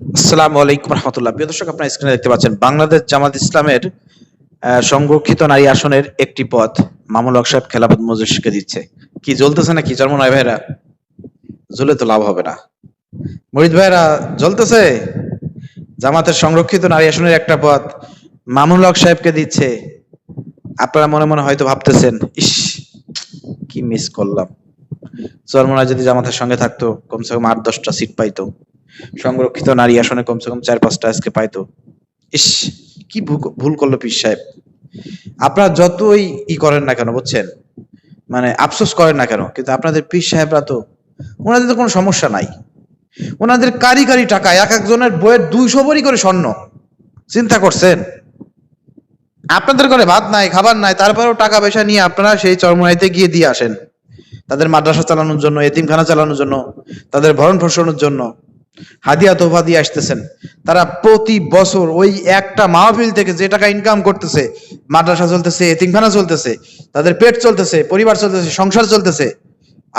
আসসালামু আলাইকুম রহমতুল্লাহ। প্রিয় দর্শক, আপনারা স্ক্রিনে দেখতে পাচ্ছেন বাংলাদেশ জামাত ইসলামের সংরক্ষিত নারী আসনের একটি পদ মামুল হক সাহেব খেলাফত মজলিসকে দিচ্ছে। কি জ্বলতেছে নাকি চরমনাই ভাইরা? জ্বলে তো লাভ হবে না। মুরিদ ভাইরা জ্বলতেছে। জামাতের সংরক্ষিত নারী আসনের একটা পদ মামুল হক সাহেবকে দিচ্ছে। আপনারা মনে মনে হয়তো ভাবতেছেন, ইস কি মিস করলাম, চরমনাই যদি জামাতের সঙ্গে থাকতো কমসে কম 8-10টা সিট পাইতো, সংরক্ষিত নারী আসনে কমসে কম 4-5টা আজকে পাইতো। ইস কি ভুল করলো পীর সাহেব। আপনারা যতই করেন না কেন, বুঝছেন, মানে আফসোস করেন না কেন, কিন্তু আপনাদের পীর সাহেবরা তো, ওনাদের তো কোনো সমস্যা নাই। ওনাদের কারি কারি টাকা, এক একজনের বইয়ের 200 ভরি করে স্বর্ণ। চিন্তা করছেন? আপনাদের ঘরে ভাত নাই, খাবার নাই, তারপরেও টাকা পয়সা নিয়ে আপনারা সেই চরমনাইতে গিয়ে দিয়ে আসেন তাদের মাদ্রাসা চালানোর জন্য, এতিমখানা চালানোর জন্য, তাদের ভরণ পোষণের জন্য হাদিয়া তোফা দিয়ে আসতেছেন। তারা প্রতি বছর ওই একটা মাহফিল থেকে যে টাকা ইনকাম করতেছে, মাদ্রাসা চলতেছে, এতিমখানা চলতেছে, তাদের পেট চলতেছে, পরিবার চলতেছে, সংসার চলতেছে,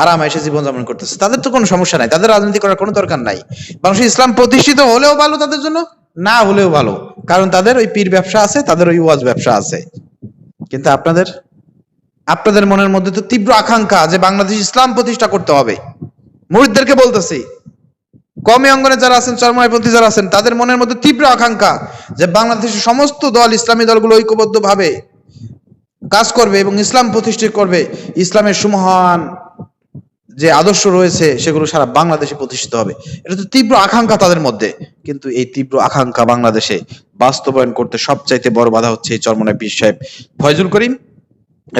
আরামে এসে জীবনযাপন করতেছে। তাদের তো কোনো সমস্যা নাই, তাদের রাজনীতি করার কোনো দরকার নাই। বাংলাদেশে ইসলাম প্রতিষ্ঠিত হলেও ভালো তাদের জন্য, না হলেও ভালো, কারণ তাদের ওই পীর ব্যবসা আছে, তাদের ওই ওয়াজ ব্যবসা আছে। কিন্তু আপনাদের আপনাদের মনের মধ্যে তো তীব্র আকাঙ্ক্ষা যে বাংলাদেশ ইসলাম প্রতিষ্ঠা করতে হবে। মুরিদদেরকে বলতেছি, কমে অঙ্গনে যারা আছেন, চরমনাইপন্থী যারা আছেন, তাদের মনের মধ্যে তীব্র আকাঙ্ক্ষা যে বাংলাদেশের সমস্ত দল, ইসলামী দলগুলো ঐক্যবদ্ধ ভাবে কাজ করবে এবং ইসলাম প্রতিষ্ঠা করবে। ইসলামের সুমহান যে আদর্শ রয়েছে সেগুলো সারা বাংলাদেশে প্রতিষ্ঠিত হবে। এটা তো তীব্র আকাঙ্ক্ষা তাদের মধ্যে, কিন্তু এই তীব্র আকাঙ্ক্ষা বাংলাদেশে বাস্তবায়ন করতে সবচাইতে বড় বাধা হচ্ছে এই চরমনাই পীর সাহেব ফয়জুল করিম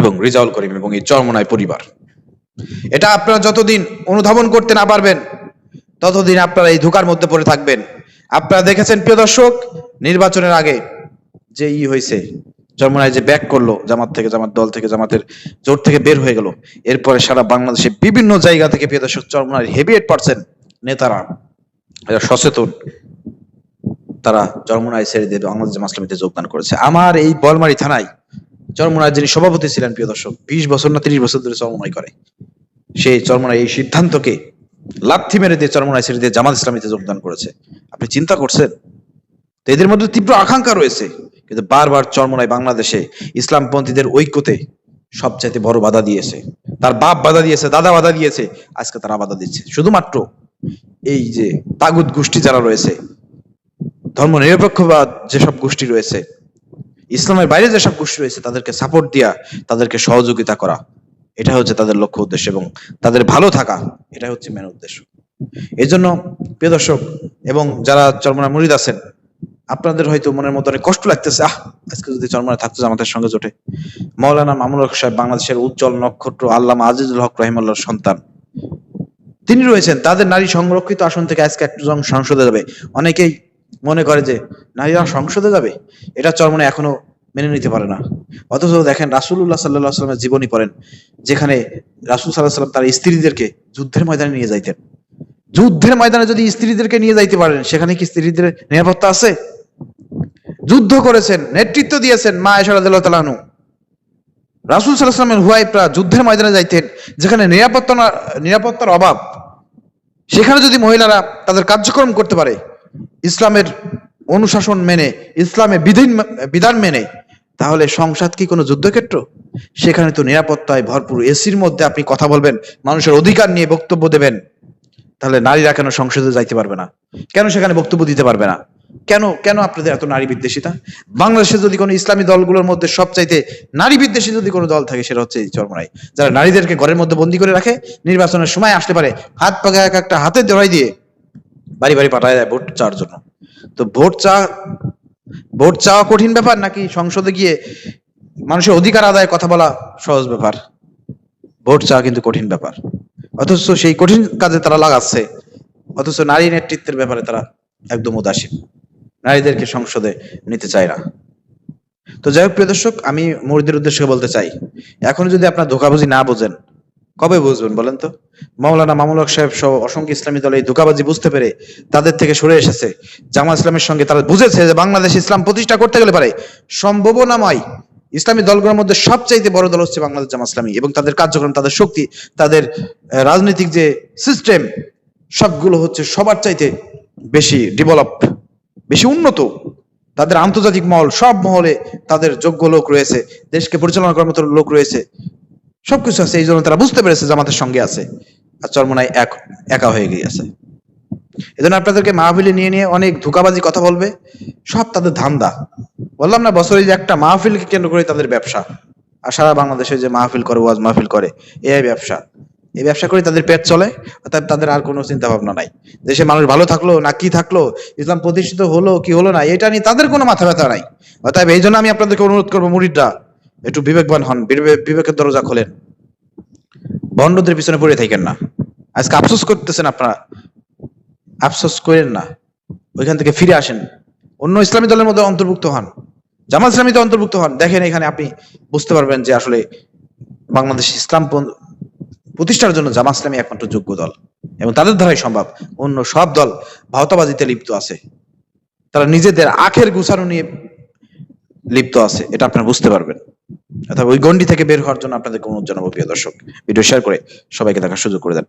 এবং রিজাউল করিম এবং এই চরমনাই পরিবার। এটা আপনারা যতদিন অনুধাবন করতে না পারবেন, ততদিন আপনারা এই ধোঁকার মধ্যে পড়ে থাকবেন। আপনারা দেখেছেন প্রিয় দর্শক, নির্বাচনের আগে যে হয়েছে, চরমনাই যে ব্যাক করলো জামাত থেকে, জামাত দল থেকে, জামাতের জোট থেকে বের হয়ে গেল, এরপরে সারা বাংলাদেশে বিভিন্ন জায়গা থেকে প্রিয় দর্শক চরমনাই হেভি 8% নেতারা যারা সচেতন, তারা চরমনাই ছেড়ে দিয়ে বাংলাদেশ জামাত ইসলামীতে যোগদান করেছে। আমার এই বলমারী থানায় চরমনাই যিনি সভাপতি ছিলেন প্রিয় দর্শক, 20 বছর না 30 বছর ধরে চরমনাই করে, সেই চরমনাই এই সিদ্ধান্তকে লাথি মেরে দিয়ে চরমনাই ছেড়ে দিয়ে জামাত ইসলামীতে যোগদান করেছে। আপনি চিন্তা করছেন? তো এদের মধ্যে তীব্র আকাঙ্ক্ষা রয়েছে, কিন্তু বারবার চরমনাই বাংলাদেশে ইসলামপন্থীদের ঐক্যতে সবচাইতে বড় বাধা দিয়েছে। তার বাপ বাধা দিয়েছে, দাদা বাধা দিয়েছে, আজকে তারা বাধা দিচ্ছে। শুধুমাত্র এই যে তাগুত গোষ্ঠী যারা রয়েছে, ধর্ম নিরপেক্ষবাদ যেসব গোষ্ঠী রয়েছে, ইসলামের বাইরে যেসব গোষ্ঠী রয়েছে, তাদেরকে সাপোর্ট দিয়া, তাদেরকে সহযোগিতা করা, এটা হচ্ছে তাদের লক্ষ্য উদ্দেশ্য, এবং তাদের ভালো থাকা, এটা হচ্ছে মেন উদ্দেশ্য। এই জন্য প্রিয় দর্শক এবং যারা চরমনাই মুরিদ আছেন, আপনাদের হয়তো মনের মধ্যে অনেক কষ্ট লাগতেছে, আজকে যদি চরমনাই থাকতো জামাতের সঙ্গে জোটে। মাওলানা মামুনুল হক সাহেব বাংলাদেশের উজ্জ্বল নক্ষত্র, আল্লামা আজিজুল হক রহিমাল্লাহর সন্তান, তিনি রয়েছেন। তাদের নারী সংরক্ষিত আসন থেকে আজকে একজন সংসদে যাবে। অনেকেই মনে করে যে নারীরা সংসদে যাবে, এটা চরমনাই এখনো মেনে নিতে পারে না। অথচ দেখেন রাসূলুল্লাহ সাল্লাল্লাহু আলাইহি ওয়াসাল্লামের জীবনী পড়েন, যেখানে রাসূল সাল্লাল্লাহু আলাইহি ওয়াসাল্লাম তার স্ত্রীদেরকে যুদ্ধের ময়দানে নিয়ে যাইতেন। যুদ্ধের ময়দানে যদি স্ত্রীদেরকে নিয়ে যাইতে পারেন, সেখানে কি স্ত্রীদের নিরাপত্তা আছে? যুদ্ধ করেছেন, নেতৃত্ব দিয়েছেন মা আয়েশা রাদিয়াল্লাহু তাআলা আনহা। রাসূল সাল্লাল্লাহু আলাইহি ওয়াসাল্লামের হুয়াইফরা যুদ্ধের ময়দানে যাইতেন, যেখানে নিরাপত্তার অভাব, সেখানে যদি মহিলারা তাদের কার্যক্রম করতে পারে ইসলামের অনুশাসন মেনে, ইসলামের বিধান মেনে, তাহলে সংসদ কি কোনো যুদ্ধক্ষেত্র? সেখানে তো নিরাপত্তায় ভরপুর, এসির মধ্যে আপনি কথা বলবেন, মানুষের অধিকার নিয়ে বক্তব্য দেবেন। তাহলে নারীরা কেন সংসদে যাইতে পারবে না? কেন সেখানে বক্তব্য দিতে পারবে না? কেন কেন আপনাদের এত নারী বিদ্বেষিতা? বাংলাদেশে যদি কোনো ইসলামী দলগুলোর মধ্যে সবচাইতে নারী বিদ্বেষী যদি কোনো দল থাকে, সেটা হচ্ছে চরমনাই, যারা নারীদেরকে ঘরের মধ্যে বন্দী করে রাখে, নির্বাচনের সময় আসতে পারে হাত পাকা এক একটা হাতে ধরাই দিয়ে বাড়ি বাড়ি পাঠায় দেয় ভোট চাওয়ার জন্য। তো ভোট চাওয়া কঠিন ব্যাপার, নাকি সংসদে গিয়ে মানুষের অধিকার আদায় কথা বলা সহজ ব্যাপার? ভোট চাওয়া কিন্তু কঠিন ব্যাপার, অথচ সেই কঠিন কাজে তারা লাগাচ্ছে। অথচ নারী নেতৃত্বের ব্যাপারে তারা একদম উদাসীন, নারীদেরকে সংসদে নিতে চায় না। তো যাই হোক প্রিয় দর্শক, আমি মুরিদের উদ্দেশ্যে বলতে চাই, এখন যদি আপনার ধোঁকাবাজি না বোঝেন, কবে বুঝবেন বলেন তো? মাওলানা মামুনুল হক সাহেব সহ অসংখ্য ইসলামী দল এই ধোঁকাবাজি বুঝতে পেরে তাদের থেকে সরে এসেছে। জামাত ইসলামের সঙ্গে তারা বুঝেছে যে বাংলাদেশ ইসলাম প্রতিষ্ঠা করতে গেলে পারে সম্ভাবনাময় ইসলামী দলগুলোর মধ্যে সবচাইতে বড় দল হচ্ছে বাংলাদেশ জামাত ইসলামী, এবং তাদের কার্যক্রম, তাদের শক্তি, তাদের রাজনৈতিক যে সিস্টেম, সবগুলো হচ্ছে সবার চাইতে বেশি ডেভেলপড, বেশি উন্নত, তাদের আন্তর্জাতিক মহল, সব মহলে তাদের যোগ্য লোক রয়েছে, দেশকে পরিচালনা করার মতো লোক রয়েছে, সবকিছু আছে। এই জন্য তারা বুঝতে পেরেছে জামাতের সঙ্গে আছে, আর চরমোনাই একা হয়ে গিয়েছে। এই জন্য আপনাদেরকে মাহফিলে নিয়ে নিয়ে অনেক ধোঁকাবাজি কথা বলবে, সব তাদের ধান্দা। বললাম না, বছরে যে একটা মাহফিলকে কেন্দ্র করে তাদের ব্যবসা, আর সারা বাংলাদেশে যে মাহফিল করে, ওয়াজ মাহফিল করে, এই ব্যবসা, এই ব্যবসা করে তাদের পেট চলে। অর্থাৎ তাদের আর কোনো চিন্তা ভাবনা নাই, দেশে মানুষ ভালো থাকলো না কি থাকলো, ইসলাম প্রতিষ্ঠিত হলো কি হলো না, এটা নিয়ে তাদের কোনো মাথা ব্যথা নাই। অতএব এই জন্য আমি আপনাদেরকে অনুরোধ করবো, মুরিদরা একটু বিবেকবান হন, বিবেকের দরজা খোলেন, ভণ্ডদের পিছনে পড়ে থাকেন না। আজকে আফসোস করতেছেন আপনারা, আফসোস করেন না, ওইখান থেকে ফিরে আসেন, অন্য ইসলামী দলের মধ্যে অন্তর্ভুক্ত হন, জামাত ইসলামীতে অন্তর্ভুক্ত হন। দেখেন এখানে আপনি বুঝতে পারবেন যে আসলে বাংলাদেশ ইসলাম প্রতিষ্ঠার জন্য জামাত ইসলামী একমাত্র যোগ্য দল, এবং তাদের দ্বারাই সম্ভব। অন্য সব দল ভাওতাবাজিতে লিপ্ত আছে, তারা নিজেদের আখের গুছানো নিয়ে লিপ্ত আছে, এটা আপনারা বুঝতে পারবেন। অর্থাৎ ওই গণ্ডি থেকে বের হওয়ার জন্য আপনাদেরকে অনুরোধ জানাবো, প্রিয় দর্শক, ভিডিও শেয়ার করে সবাইকে দেখার সুযোগ করে দেন।